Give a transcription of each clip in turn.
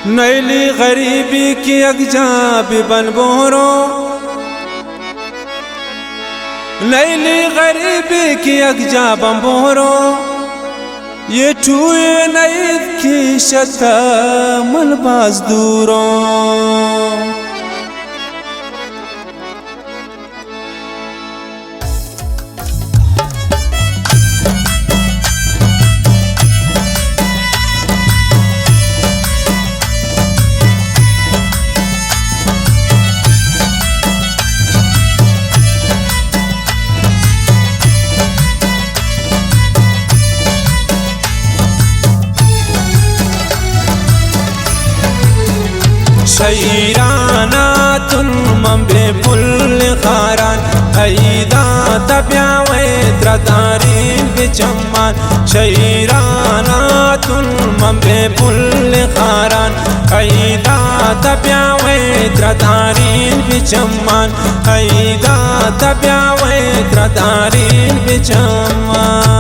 Nelly गरीबी की अगजाब बनबोरो, Nelly गरीबी की अगजाब बनबोरो, ये ठुए नईद की शता मलबाज दूरों। शैराना तुन मंबे पुल खारान ऐदा तब्या वेद्रदारीन बिचम्मान। शैराना तुन मंबे पुल खारान ऐदा तब्या वेद्रदारीन बिचम्मान। ऐदा तब्या वेद्रदारीन बिचम्मान।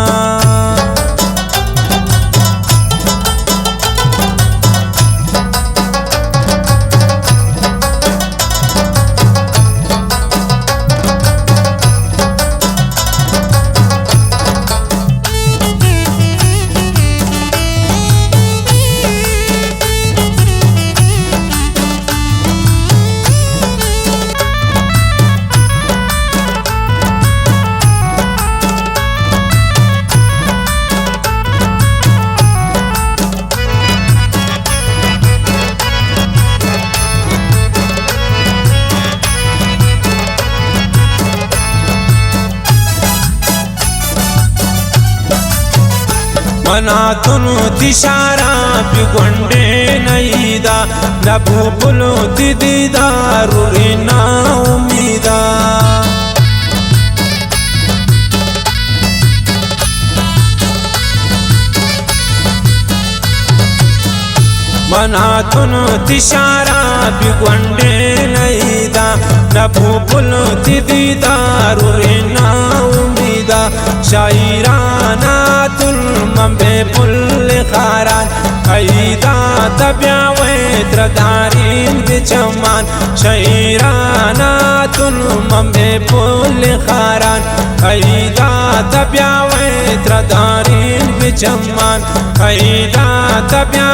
मना तुनु तिशारा बिगुंडे नईदा नभू पुलो दीदारू ना उम्मीदा। मना तुनु तिशारा बिगुंडे नईदा नभू पुलो दीदारू ना उम्मीदा। शायराना तुल मंबे पुल खारान ऐदा तब्या वेद्रदारीन बिचम्मान। शैराना तुल मंबे पुल खारान ऐदा तब्या वेद्रदारीन बिचम्मान। ऐदा तब्या